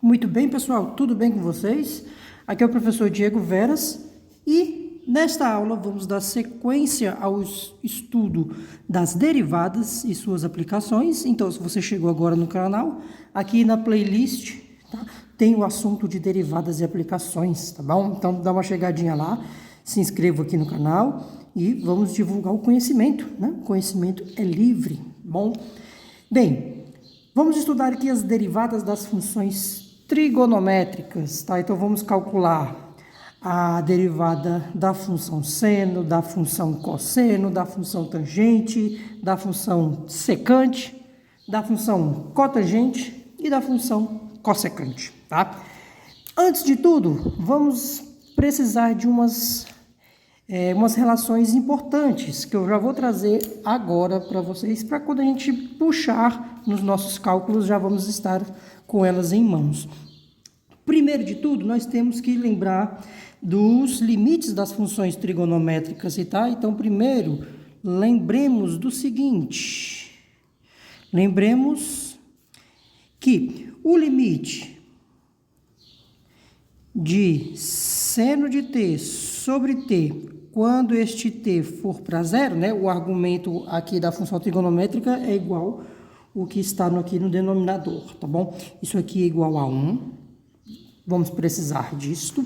Muito bem, pessoal, tudo bem com vocês? Aqui é o professor Diego Veras e nesta aula vamos dar sequência ao estudo das derivadas e suas aplicações. Então, se você chegou agora no canal, aqui na playlist, tá, tem o assunto de derivadas e aplicações, tá bom? Então, dá uma chegadinha lá, se inscreva aqui no canal e vamos divulgar o conhecimento, né? O conhecimento é livre, bom? Bem, vamos estudar aqui as derivadas das funções trigonométricas, tá? Então, vamos calcular a derivada da função seno, da função cosseno, da função tangente, da função secante, da função cotangente e da função cossecante, tá? Antes de tudo, vamos precisar de umas relações importantes que eu já vou trazer agora para vocês, para quando a gente puxar nos nossos cálculos, já vamos estar com elas em mãos. Primeiro de tudo, nós temos que lembrar dos limites das funções trigonométricas, tá? Então, primeiro, lembremos do seguinte. Lembremos que o limite de seno de t sobre t, quando este t for para zero, né? O argumento aqui da função trigonométrica é igual o que está aqui no denominador, tá bom? Isso aqui é igual a 1. Vamos precisar disto.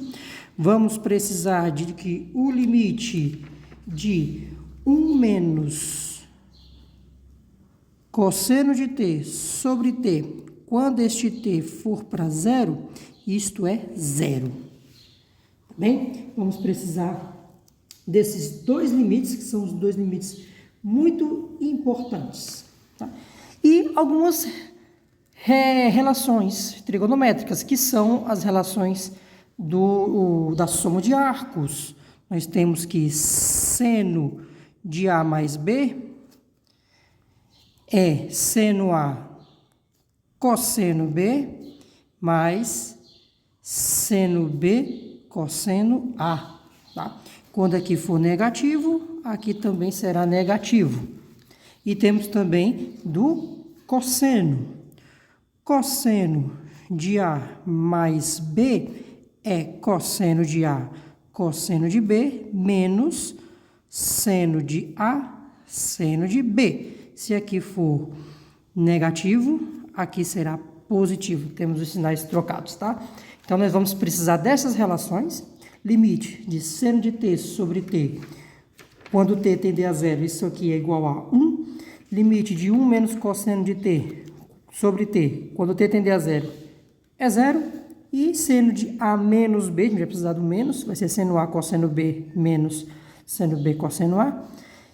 Vamos precisar de que o limite de 1 menos cosseno de t sobre t, quando este t for para zero, isto é zero. Tá bem? Vamos precisar desses dois limites, que são os dois limites muito importantes, tá? E algumas relações trigonométricas, que são as relações da soma de arcos. Nós temos que seno de A mais B é seno A cosseno B mais seno B cosseno A, tá? Quando aqui for negativo, aqui também será negativo. E temos também do cosseno. Cosseno de A mais B é cosseno de A cosseno de B menos seno de A seno de B. Se aqui for negativo, aqui será positivo. Temos os sinais trocados, tá? Então, nós vamos precisar dessas relações. Limite de seno de t sobre t, quando t tender a zero, isso aqui é igual a 1. Limite de 1 menos cosseno de t sobre t, quando t tender a zero, é zero. E seno de A menos B, a gente vai precisar do menos, vai ser seno A cosseno B menos seno B cosseno A.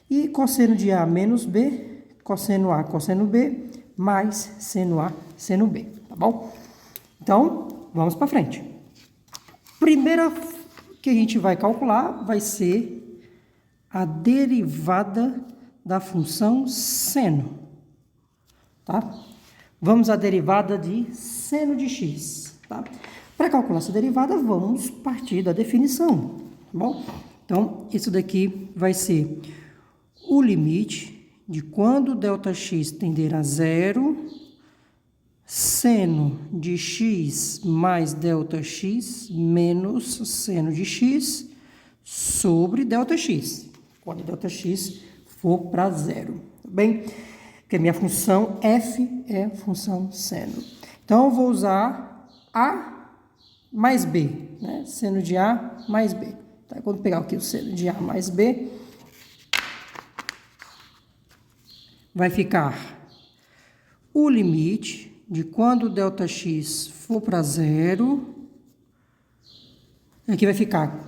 E cosseno de A menos B, cosseno A cosseno B, mais seno A seno B, tá bom? Então, vamos para frente. Primeira que a gente vai calcular vai ser a derivada da função seno, tá? Vamos à derivada de seno de x, tá? Para calcular essa derivada, vamos partir da definição, tá bom? Então, isso daqui vai ser o limite de quando ΔX tender a zero, seno de x mais ΔX menos seno de x sobre ΔX, quando ΔX for para zero, tá bem? Porque a minha função f é função seno. Então, eu vou usar A mais B, né? Seno de A mais B. Tá? Quando pegar aqui o seno de A mais B, vai ficar o limite de quando ΔX for para zero. Aqui vai ficar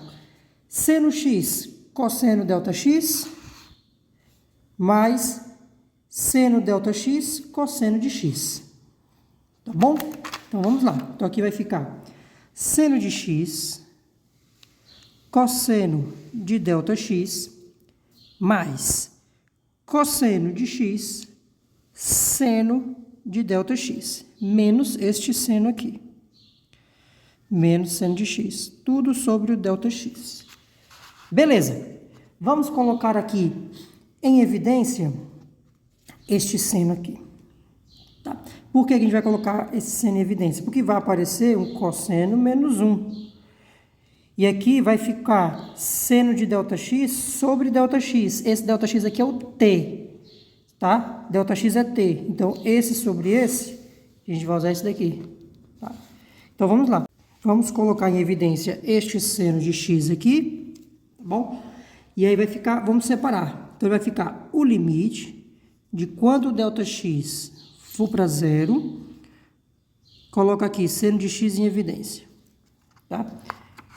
seno x cosseno ΔX mais seno ΔX cosseno de x. Tá bom? Então, vamos lá. Então, aqui vai ficar seno de x cosseno de ΔX mais cosseno de x seno de ΔX, menos este seno aqui, menos seno de x, tudo sobre o ΔX. Beleza, vamos colocar aqui em evidência este seno aqui, tá? Por que a gente vai colocar esse seno em evidência? Porque vai aparecer um cosseno menos 1. E aqui vai ficar seno de ΔX sobre ΔX. Esse ΔX aqui é o T, tá? ΔX é T. Então, esse sobre esse, a gente vai usar esse daqui, tá? Então, vamos lá. Vamos colocar em evidência este seno de x aqui, tá bom? E aí vai ficar, vamos separar. Então, vai ficar o limite de quando o ΔX for para zero, coloca aqui seno de x em evidência, tá?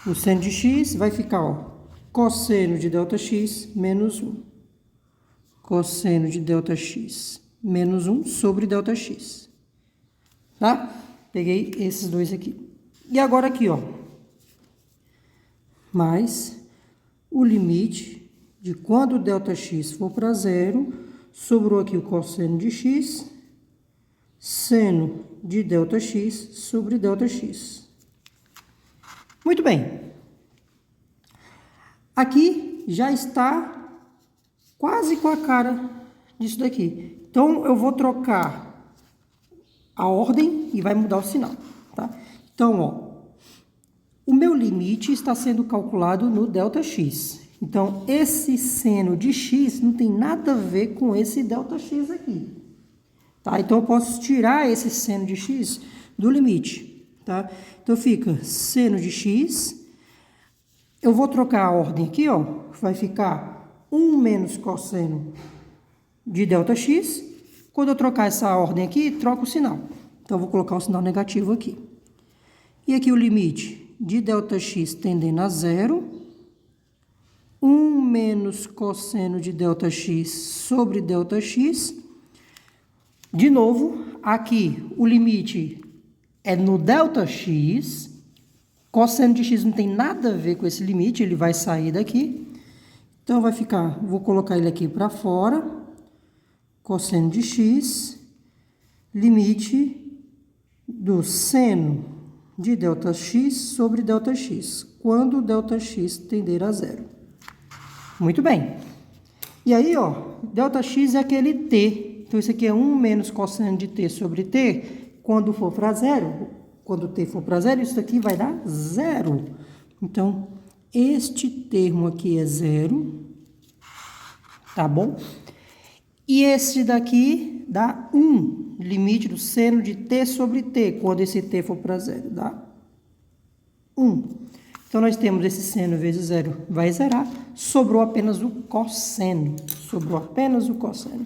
O seno de x vai ficar, ó, cosseno de ΔX menos 1. Cosseno de ΔX menos 1 sobre ΔX. Tá? Peguei esses dois aqui. E agora aqui, ó. Mais o limite de quando o ΔX for para zero, sobrou aqui o cosseno de x, seno de ΔX sobre ΔX. Muito bem. Aqui já está quase com a cara disso daqui. Então, eu vou trocar a ordem e vai mudar o sinal, tá? Então, ó, o meu limite está sendo calculado no ΔX. Então, esse seno de x não tem nada a ver com esse ΔX aqui, tá? Então, eu posso tirar esse seno de x do limite, tá? Então, fica seno de x. Eu vou trocar a ordem aqui, ó. Vai ficar 1 menos cosseno de ΔX. Quando eu trocar essa ordem aqui, troca o sinal. Então, eu vou colocar um sinal negativo aqui. E aqui o limite de ΔX tendendo a zero. 1 menos cosseno de ΔX sobre ΔX. De novo, aqui o limite é no ΔX. Cosseno de x não tem nada a ver com esse limite, ele vai sair daqui. Então, vai ficar, vou colocar ele aqui para fora. Cosseno de x, limite do seno de ΔX sobre ΔX, quando ΔX tender a zero. Muito bem. E aí, ó, ΔX é aquele t. Então, isso aqui é 1 menos cosseno de t sobre t, quando for para zero. Quando t for para zero, isso aqui vai dar zero. Então, este termo aqui é zero, tá bom? E este daqui dá 1, limite do seno de t sobre t, quando esse t for para zero, dá 1. Então, nós temos esse seno vezes zero, vai zerar, sobrou apenas o cosseno, sobrou apenas o cosseno.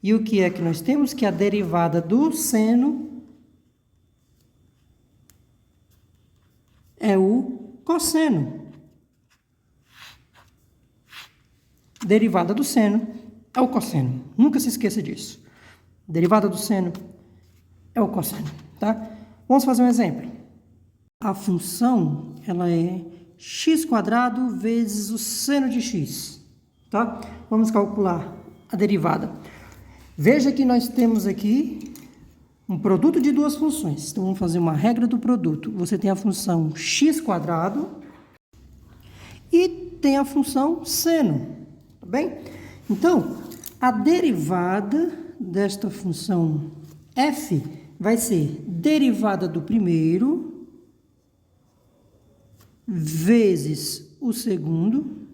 E o que é que nós temos? Que a derivada do seno é o cosseno. Derivada do seno é o cosseno.2Nunca se esqueça disso. Derivada do seno é o cosseno, tá? Vamos fazer um exemplo. A função, ela é x² vezes o seno de x, tá? Vamos calcular a derivada. Veja que nós temos aqui um produto de duas funções. Então, vamos fazer uma regra do produto. Você tem a função x² e tem a função seno, tá bem? Então, a derivada desta função f vai ser derivada do primeiro vezes o segundo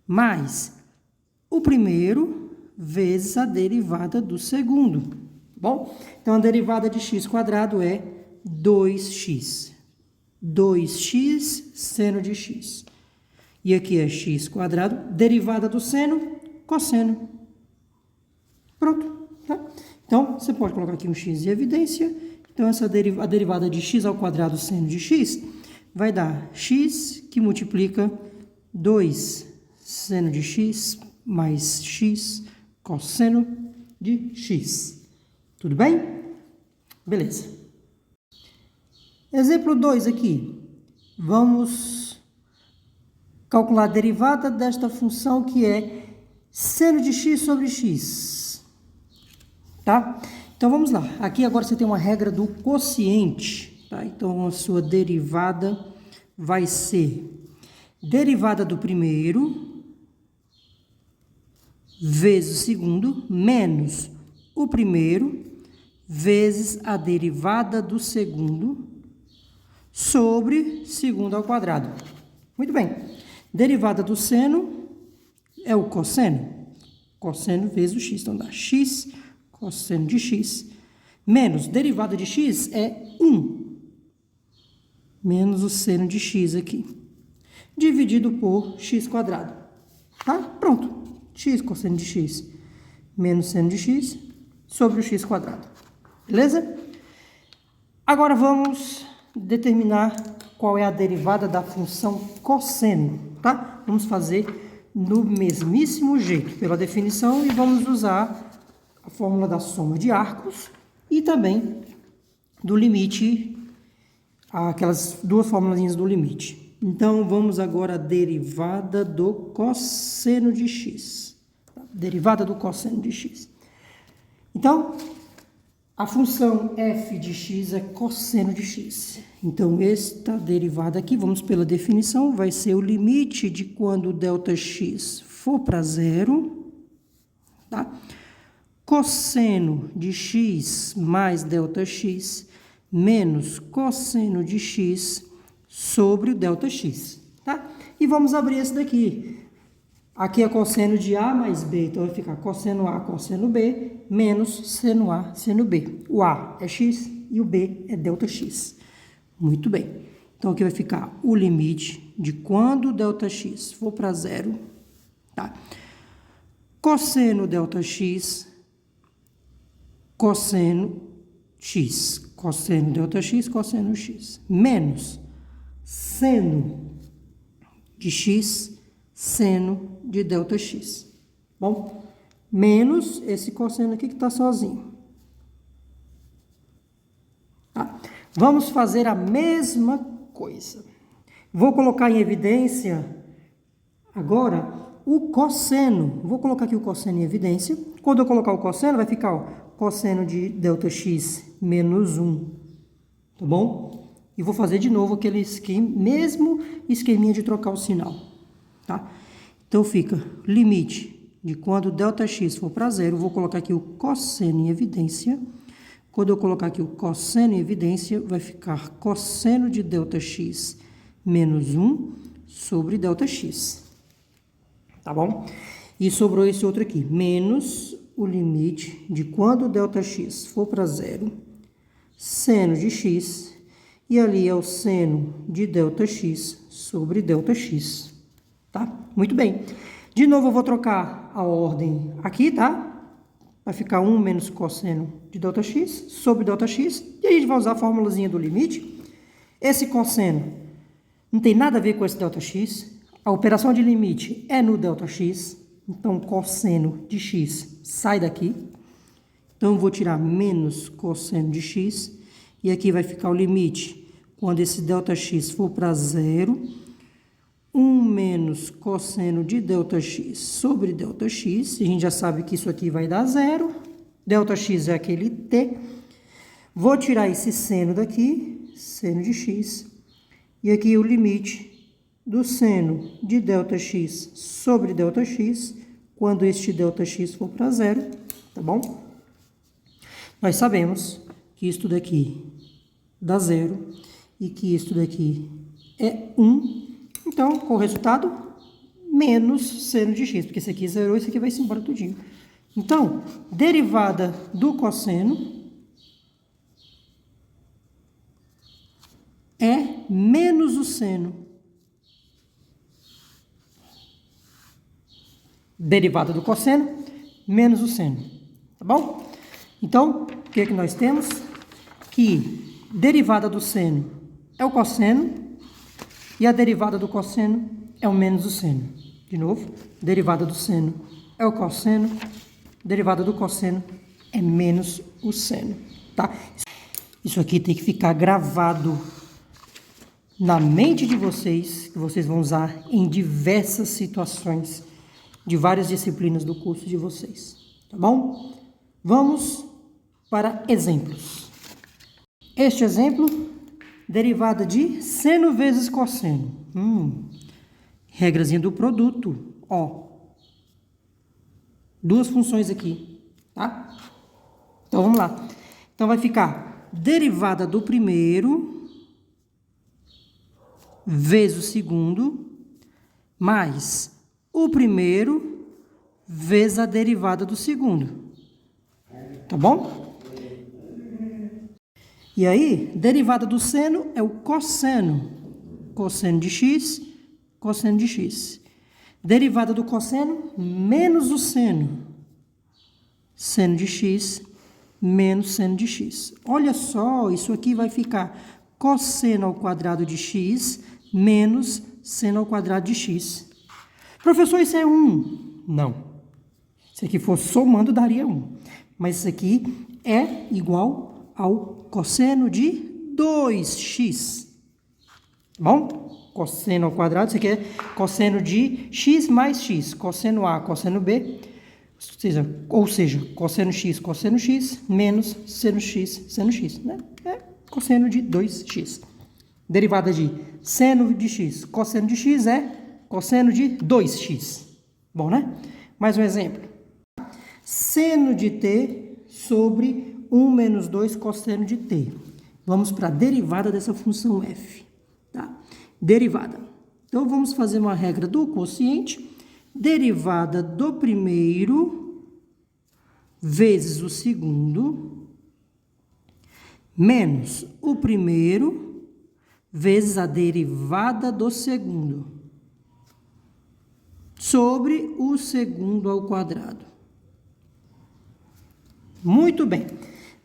mais o primeiro vezes a derivada do segundo. Bom, então a derivada de x² é 2x. 2x seno de x. E aqui é x², derivada do seno, cosseno. Pronto, tá? Então, você pode colocar aqui um x em evidência. Então, a derivada de x² seno de x vai dar x que multiplica 2 seno de x mais x cosseno de x. Tudo bem? Beleza. Exemplo 2 aqui. Vamos calcular a derivada desta função que é seno de x sobre x. Tá? Então, vamos lá. Aqui agora você tem uma regra do quociente. Tá? Então, a sua derivada vai ser derivada do primeiro vezes o segundo menos o primeiro vezes a derivada do segundo sobre segundo ao quadrado. Muito bem. Derivada do seno é o cosseno. Cosseno vezes o x. Então, dá x, cosseno de x, menos derivada de x é 1, menos o seno de x aqui, dividido por x quadrado. Tá? Pronto. X cosseno de x menos seno de x sobre o x quadrado. Beleza? Agora vamos determinar qual é a derivada da função cosseno, tá? Vamos fazer no mesmíssimo jeito, pela definição, e vamos usar a fórmula da soma de arcos e também do limite, aquelas duas fórmulas do limite. Então, vamos agora à derivada do cosseno de x. Derivada do cosseno de x. Então, a função f de x é cosseno de x. Então, esta derivada aqui, vamos pela definição, vai ser o limite de quando ΔX for para zero, tá? Cosseno de x mais ΔX menos cosseno de x sobre o ΔX, tá? E vamos abrir esse daqui. Aqui é cosseno de A mais B, então vai ficar cosseno A, cosseno B, menos seno A, seno B. O A é x e o B é ΔX. Muito bem. Então, aqui vai ficar o limite de quando ΔX for para zero, tá? Cosseno ΔX, cosseno x, cosseno ΔX, cosseno x, menos seno de x, seno de ΔX. Bom, menos esse cosseno aqui que está sozinho. Tá? Vamos fazer a mesma coisa. Vou colocar em evidência agora o cosseno. Vou colocar aqui o cosseno em evidência. Quando eu colocar o cosseno, vai ficar o cosseno de ΔX menos 1. Tá bom? E vou fazer de novo aquele esquema, mesmo esqueminha de trocar o sinal. Tá? Então, fica limite de quando ΔX for para zero, vou colocar aqui o cosseno em evidência. Quando eu colocar aqui o cosseno em evidência, vai ficar cosseno de ΔX menos 1 sobre ΔX. Tá bom? E sobrou esse outro aqui, menos o limite de quando ΔX for para zero, seno de x, e ali é o seno de ΔX sobre ΔX. Tá? Muito bem. De novo, eu vou trocar a ordem aqui, tá? Vai ficar 1 menos cosseno de ΔX sobre ΔX. E aí a gente vai usar a formulazinha do limite. Esse cosseno não tem nada a ver com esse ΔX. A operação de limite é no ΔX. Então, cosseno de x sai daqui. Então, eu vou tirar menos cosseno de x. E aqui vai ficar o limite quando esse ΔX for para zero. 1 menos cosseno de ΔX sobre ΔX. A gente já sabe que isso aqui vai dar zero. ΔX é aquele t. Vou tirar esse seno daqui, seno de x. E aqui o limite do seno de ΔX sobre ΔX, quando este ΔX for para zero, tá bom? Nós sabemos que isto daqui dá zero e que isto daqui é 1. Então, com o resultado, menos seno de x, porque esse aqui zerou, esse aqui vai se embora tudinho. Então, derivada do cosseno é menos o seno. Derivada do cosseno, menos o seno. Tá bom? Então, o que é que nós temos? Que derivada do seno é o cosseno. E a derivada do cosseno é o menos o seno. De novo, derivada do seno é o cosseno, derivada do cosseno é menos o seno, tá? Isso aqui tem que ficar gravado na mente de vocês, que vocês vão usar em diversas situações de várias disciplinas do curso de vocês, tá bom? Vamos para exemplos. Este exemplo, derivada de seno vezes cosseno. Regrazinha do produto. Ó. Duas funções aqui, tá? Então, vamos lá. Então, vai ficar derivada do primeiro vezes o segundo, mais o primeiro vezes a derivada do segundo. Tá bom? E aí, derivada do seno é o cosseno. Cosseno de x, cosseno de x. Derivada do cosseno, menos o seno. Seno de x, menos seno de x. Olha só, isso aqui vai ficar cosseno ao quadrado de x, menos seno ao quadrado de x. Professor, isso é 1? Não. Se aqui fosse somando, daria 1. Mas isso aqui é igual ao cosseno de 2x. Bom? Cosseno ao quadrado, isso aqui é cosseno de x mais x. Cosseno A, cosseno B. Ou seja, cosseno x, menos seno x, né? É cosseno de 2x. Derivada de seno de x, cosseno de x é cosseno de 2x. Bom, né? Mais um exemplo. Seno de t sobre 1 menos 2 cosseno de t. Vamos para a derivada dessa função f. Tá? Derivada. Então, vamos fazer uma regra do quociente. Derivada do primeiro vezes o segundo, menos o primeiro vezes a derivada do segundo, sobre o segundo ao quadrado. Muito bem.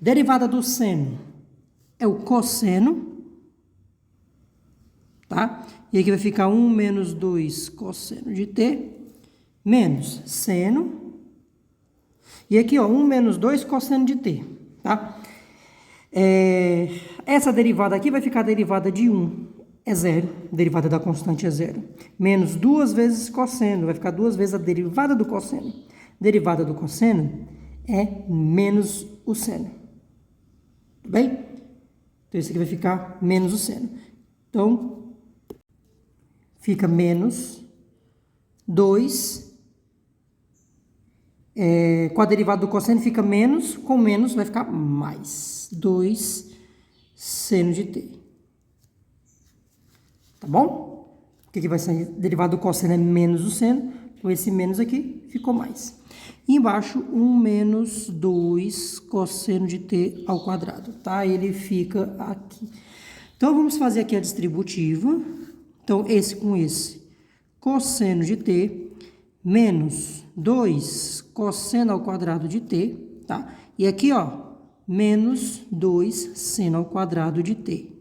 Derivada do seno é o cosseno, tá? E aqui vai ficar 1 menos 2 cosseno de t, menos seno. E aqui, ó, 1 menos 2 cosseno de t, tá? Essa derivada aqui vai ficar a derivada de 1, é 0. Derivada da constante é 0. Menos 2 vezes cosseno, vai ficar 2 vezes a derivada do cosseno. Derivada do cosseno é menos o seno. Tudo bem? Então, isso aqui vai ficar menos o seno. Então, fica menos 2. Com a derivada do cosseno fica menos, com menos vai ficar mais 2 seno de t. Tá bom? O que vai sair? Derivada do cosseno é menos o seno, então esse menos aqui ficou mais. E embaixo, 1 menos 2 cosseno de t ao quadrado, tá? Ele fica aqui. Então, vamos fazer aqui a distributiva. Então, esse com esse, cosseno de t, menos 2 cosseno ao quadrado de t, tá? E aqui, ó, menos 2 seno ao quadrado de t.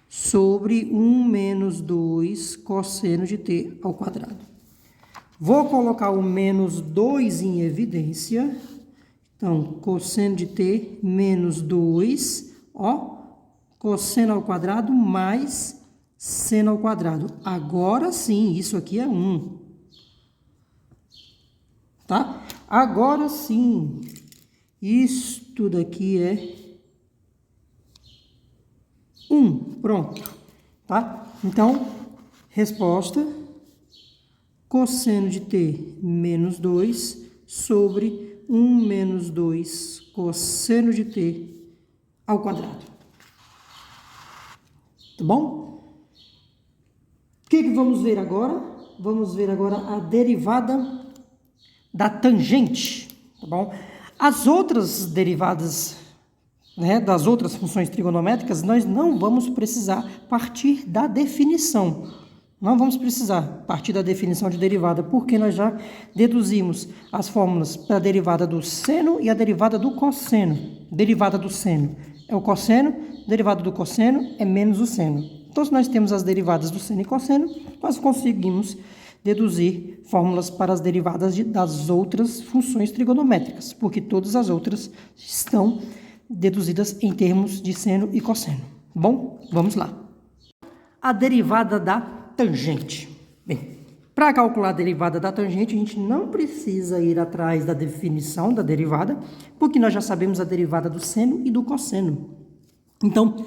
Sobre 1 menos 2 cosseno de t ao quadrado. Vou colocar o menos 2 em evidência. Então, cosseno de t menos 2, ó, cosseno ao quadrado mais seno ao quadrado. Agora sim, isso aqui é 1. Tá? Agora sim, isto daqui é 1. Pronto. Tá? Então, resposta, cosseno de t menos 2 sobre 1 menos 2 cosseno de t ao quadrado. Tá bom? O que vamos ver agora? Vamos ver agora a derivada da tangente, tá bom? As outras derivadas, né, das outras funções trigonométricas, nós não vamos precisar partir da definição. Não vamos precisar partir da definição de derivada, porque nós já deduzimos as fórmulas para a derivada do seno e a derivada do cosseno. Derivada do seno é o cosseno, derivada do cosseno é menos o seno. Então, se nós temos as derivadas do seno e cosseno, nós conseguimos deduzir fórmulas para as derivadas das outras funções trigonométricas, porque todas as outras estão deduzidas em termos de seno e cosseno. Bom, vamos lá. A derivada da tangente. Bem, para calcular a derivada da tangente, a gente não precisa ir atrás da definição da derivada, porque nós já sabemos a derivada do seno e do cosseno. Então,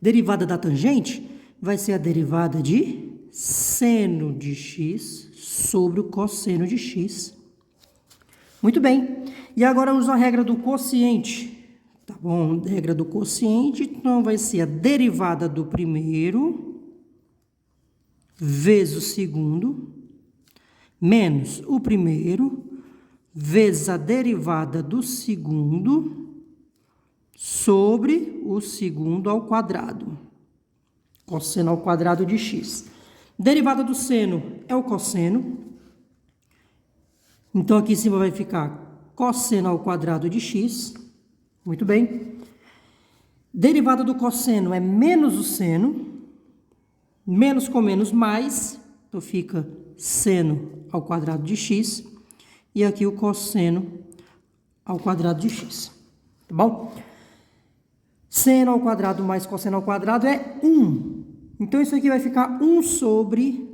derivada da tangente vai ser a derivada de seno de x sobre o cosseno de x. Muito bem. E agora uso a regra do quociente. Tá bom? Regra do quociente, então vai ser a derivada do primeiro vezes o segundo, menos o primeiro vezes a derivada do segundo sobre o segundo ao quadrado. Cosseno ao quadrado de x. Derivada do seno é o cosseno. Então, aqui em cima vai ficar cosseno ao quadrado de x. Muito bem. Derivada do cosseno é menos o seno. Menos com menos, mais. Então, fica seno ao quadrado de x. E aqui o cosseno ao quadrado de x. Tá bom? Seno ao quadrado mais cosseno ao quadrado é 1. Então, isso aqui vai ficar 1 sobre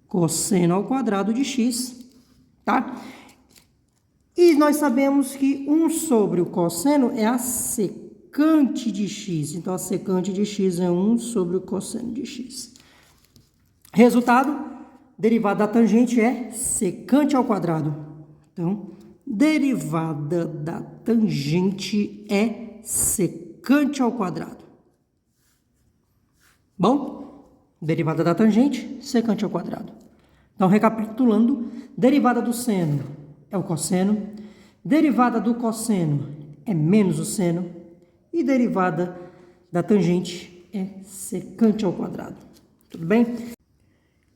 cosseno ao quadrado de x, tá? E nós sabemos que 1 sobre o cosseno é a secante de x. Então, a secante de x é 1 sobre o cosseno de x. Resultado, derivada da tangente é secante ao quadrado. Então, derivada da tangente é secante ao quadrado. Bom, derivada da tangente, secante ao quadrado. Então, recapitulando, derivada do seno é o cosseno, derivada do cosseno é menos o seno e derivada da tangente é secante ao quadrado. Tudo bem?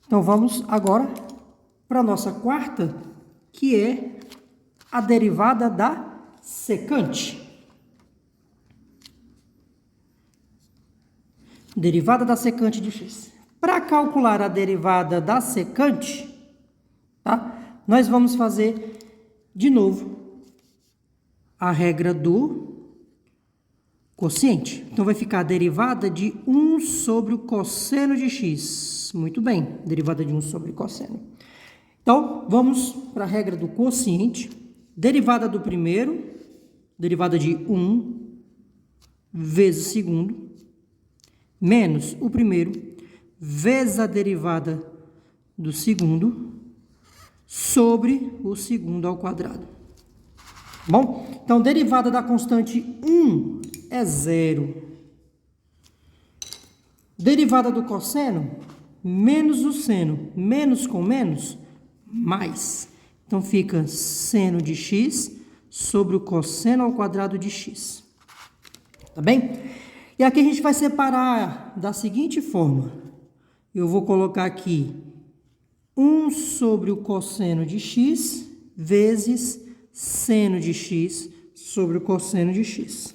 Então, vamos agora para a nossa quarta, que é a derivada da secante. Derivada da secante de x. Para calcular a derivada da secante, tá? Nós vamos fazer de novo a regra do quociente. Então, vai ficar a derivada de 1 sobre o cosseno de x. Muito bem, derivada de 1 sobre cosseno. Então, vamos para a regra do quociente. Derivada do primeiro, derivada de 1 vezes o segundo, menos o primeiro vezes a derivada do segundo sobre o segundo ao quadrado. Bom, então, derivada da constante 1 é 0. Derivada do cosseno, menos o seno. Menos com menos, mais. Então, fica seno de x sobre o cosseno ao quadrado de x. Tá bem? E aqui a gente vai separar da seguinte forma. Eu vou colocar aqui 1 sobre o cosseno de x vezes seno de x sobre o cosseno de x.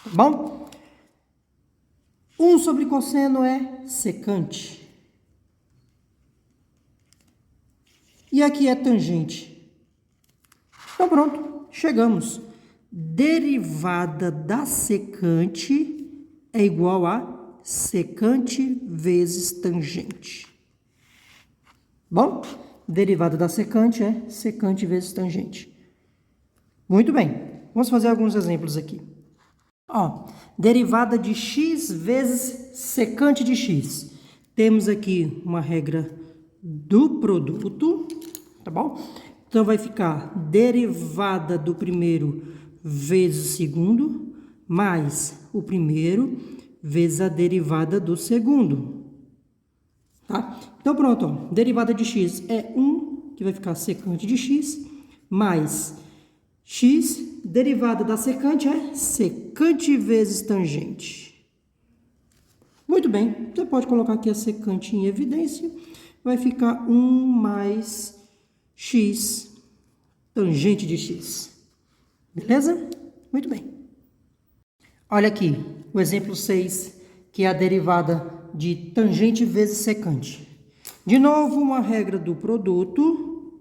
Tá bom? 1 sobre cosseno é secante. E aqui é tangente. Então, pronto. Chegamos. Derivada da secante é igual a secante vezes tangente. Bom, derivada da secante é secante vezes tangente. Muito bem, vamos fazer alguns exemplos aqui. Ó, derivada de x vezes secante de x. Temos aqui uma regra do produto, tá bom? Então, vai ficar derivada do primeiro vezes o segundo, mais o primeiro vezes a derivada do segundo. Tá? Então, pronto. Ó. Derivada de x é 1, que vai ficar secante de x, mais x, derivada da secante é secante vezes tangente. Muito bem. Você pode colocar aqui a secante em evidência. Vai ficar 1 mais x, tangente de x. Beleza? Muito bem. Olha aqui, o exemplo 6, que é a derivada de tangente vezes secante. De novo, uma regra do produto,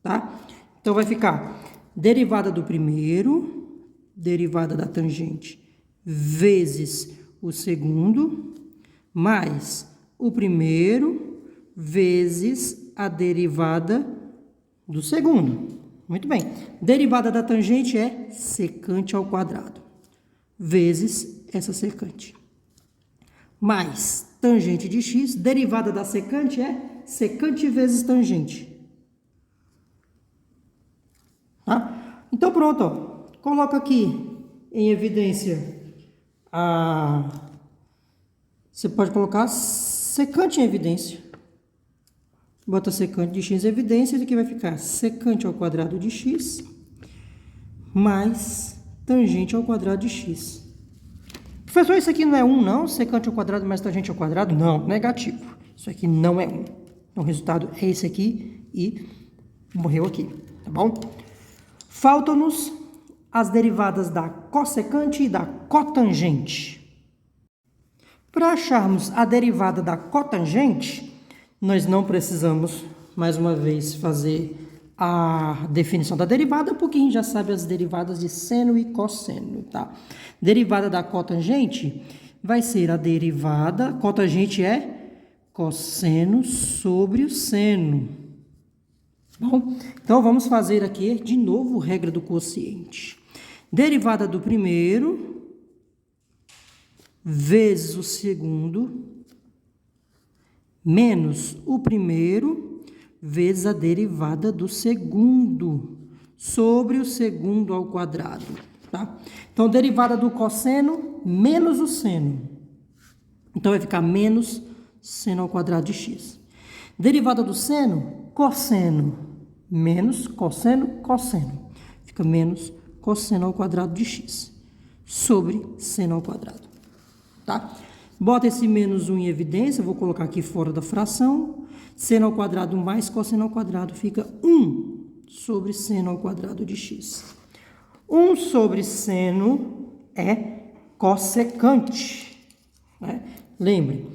tá? Então, vai ficar derivada do primeiro, derivada da tangente, vezes o segundo, mais o primeiro, vezes a derivada do segundo. Muito bem. Derivada da tangente é secante ao quadrado, vezes essa secante. Mais tangente de x, derivada da secante é secante vezes tangente. Tá? Então, pronto. Ó. Coloca aqui em evidência você pode colocar secante em evidência. Bota secante de x em evidência, isso aqui vai ficar secante ao quadrado de x mais tangente ao quadrado de x. Professor, isso aqui não é 1, não? Secante ao quadrado mais tangente ao quadrado? Não, negativo. Isso aqui não é 1. Então, o resultado é esse aqui e morreu aqui, tá bom? Faltam-nos as derivadas da cossecante e da cotangente. Para acharmos a derivada da cotangente, nós não precisamos, mais uma vez, fazer a definição da derivada, porque a gente já sabe as derivadas de seno e cosseno, tá? Derivada da cotangente vai ser a derivada, cotangente é cosseno sobre o seno. Bom, então vamos fazer aqui de novo regra do quociente. Derivada do primeiro vezes o segundo menos o primeiro vezes a derivada do segundo sobre o segundo ao quadrado, tá? Então, derivada do cosseno menos o seno. Então, vai ficar menos seno ao quadrado de x. Derivada do seno, cosseno menos cosseno, cosseno. Fica menos cosseno ao quadrado de x sobre seno ao quadrado, tá? Bota esse menos 1 em evidência, vou colocar aqui fora da fração. Seno ao quadrado mais cosseno ao quadrado fica 1 sobre seno ao quadrado de x. 1 sobre seno é cossecante, né? Lembre,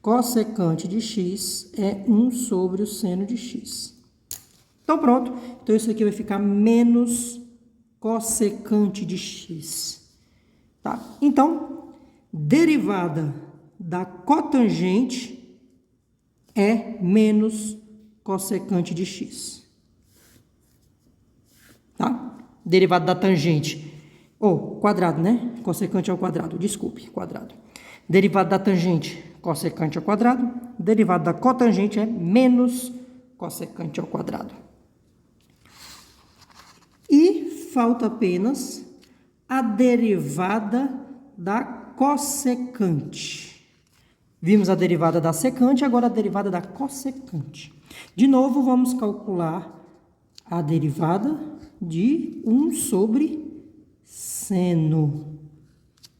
cossecante de x é 1 sobre o seno de x. Então, pronto. Então, isso aqui vai ficar menos cossecante de x. Tá? Então, derivada da cotangente é menos cossecante de x. Tá? Derivada da tangente, quadrado, né? Cossecante ao quadrado, desculpe, quadrado. Derivada da tangente, cossecante ao quadrado. Derivada da cotangente é menos cossecante ao quadrado. E falta apenas a derivada da cossecante. Vimos a derivada da secante, agora a derivada da cossecante. De novo, vamos calcular a derivada de 1 sobre seno.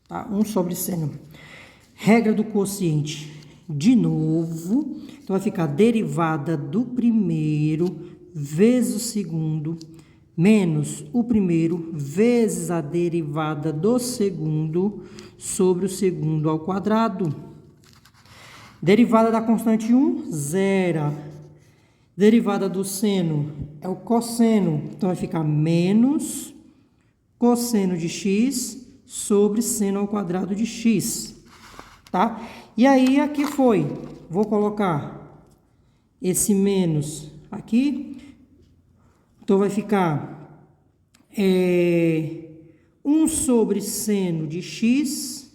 Tá? 1 sobre seno. Regra do quociente. De novo, então vai ficar derivada do primeiro vezes o segundo, menos o primeiro vezes a derivada do segundo sobre o segundo ao quadrado. Derivada da constante 1, zero. Derivada do seno é o cosseno, então vai ficar menos cosseno de x sobre seno ao quadrado de x, tá? E aí, aqui foi, vou colocar esse menos aqui, então vai ficar 1 sobre seno de x,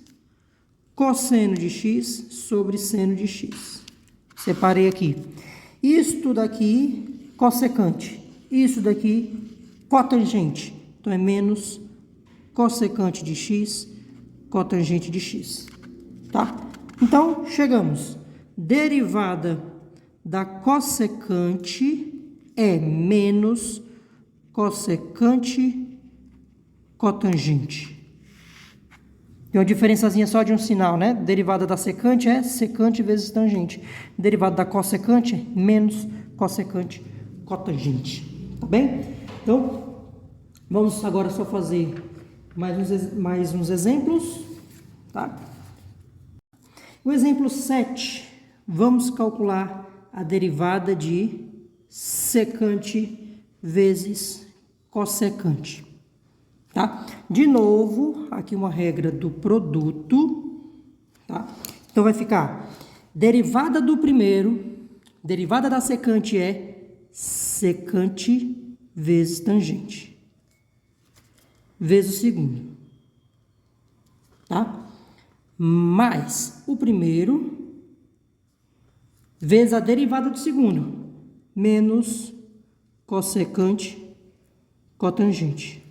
cosseno de x sobre seno de x. Separei aqui. Isto daqui, cossecante. Isso daqui, cotangente. Então, é menos cossecante de x, cotangente de x. Tá? Então, chegamos. Derivada da cossecante é menos cossecante cotangente. Tem uma diferençazinha só de um sinal, né? Derivada da secante é secante vezes tangente. Derivada da cossecante é menos cossecante cotangente. Tá bem? Então, vamos agora só fazer mais uns exemplos, tá? O exemplo 7, vamos calcular a derivada de secante vezes cossecante. Tá? De novo, aqui uma regra do produto, tá? Então, vai ficar derivada do primeiro, derivada da secante é secante vezes tangente, vezes o segundo, tá? Mais o primeiro, vezes a derivada do segundo, menos cossecante cotangente.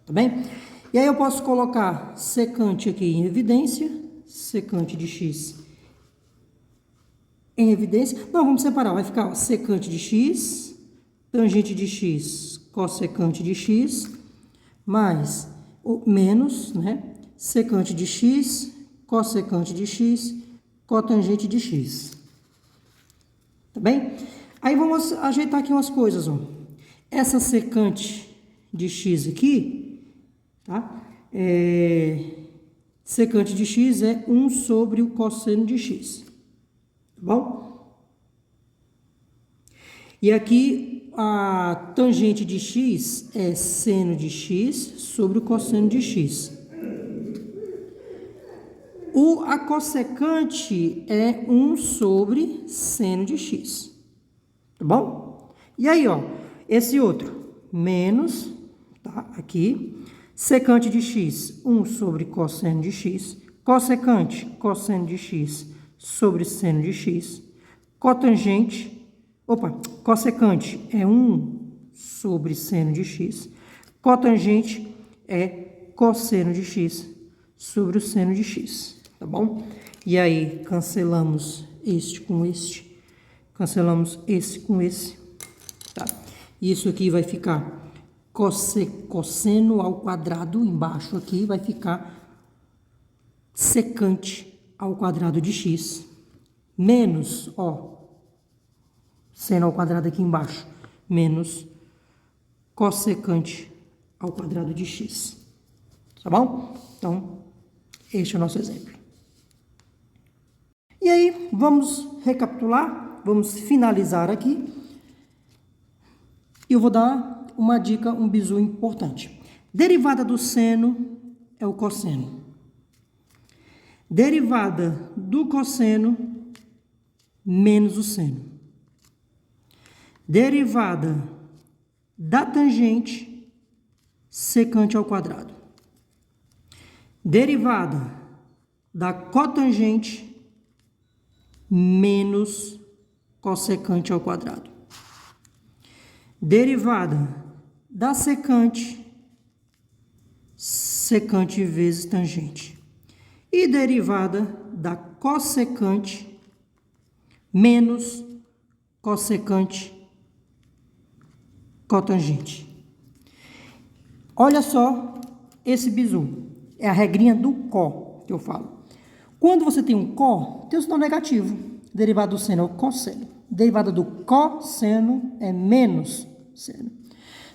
Tá bem? E aí eu posso colocar secante aqui em evidência, secante de x em evidência. Não, vamos separar, vai ficar ó, secante de x, tangente de x, cossecante de x, mais o menos, né? Secante de x, cossecante de x, cotangente de x. Tá bem? Aí vamos ajeitar aqui umas coisas, ó. Essa secante de x aqui, tá? Secante de x é 1 sobre o cosseno de x. Tá bom? E aqui a tangente de x é seno de x sobre o cosseno de x. A cossecante é 1 sobre seno de x. Tá bom? E aí, ó, esse outro, menos, tá? Aqui, secante de x, 1 sobre cosseno de x. Cossecante, cosseno de x sobre seno de x. Cotangente, cossecante é 1 sobre seno de x. Cotangente é cosseno de x sobre o seno de x. Tá bom? E aí, cancelamos este com este. Cancelamos esse com esse. Tá? Isso aqui vai ficar cosseno ao quadrado. Embaixo aqui vai ficar secante ao quadrado de x. Menos, ó, seno ao quadrado aqui embaixo. Menos cossecante ao quadrado de x. Tá bom? Então, este é o nosso exemplo. E aí, vamos recapitular, vamos finalizar aqui. E eu vou dar uma dica, um bizu importante. Derivada do seno é o cosseno. Derivada do cosseno menos o seno. Derivada da tangente secante ao quadrado. Derivada da cotangente menos cossecante ao quadrado. Derivada da secante, secante vezes tangente. E derivada da cossecante menos cossecante cotangente. Olha só esse bizu. É a regrinha do có que eu falo. Quando você tem um có, tem o sinal negativo. Derivada do seno é o cosseno. Derivada do cosseno é menos seno.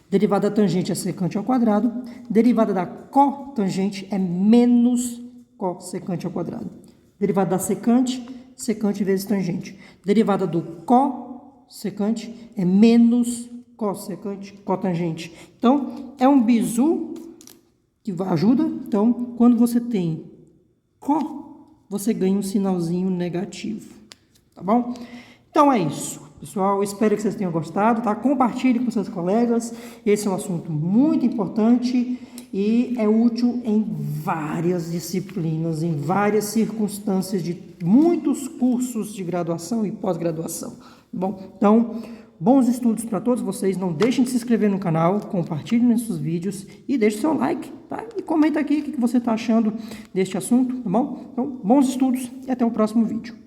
Derivada da tangente é secante ao quadrado. Derivada da cotangente é menos cossecante ao quadrado. Derivada da secante, secante vezes tangente. Derivada do cossecante é menos cossecante cotangente. Então, é um bizu que ajuda. Então, quando você tem có, você ganha um sinalzinho negativo, tá bom? Então é isso, pessoal. Espero que vocês tenham gostado, tá? Compartilhe com seus colegas. Esse é um assunto muito importante e é útil em várias disciplinas, em várias circunstâncias de muitos cursos de graduação e pós-graduação. Bom, então, bons estudos para todos vocês. Não deixem de se inscrever no canal, compartilhem nossos vídeos e deixe seu like, tá? E comenta aqui o que você está achando deste assunto, tá bom? Então, bons estudos e até o próximo vídeo.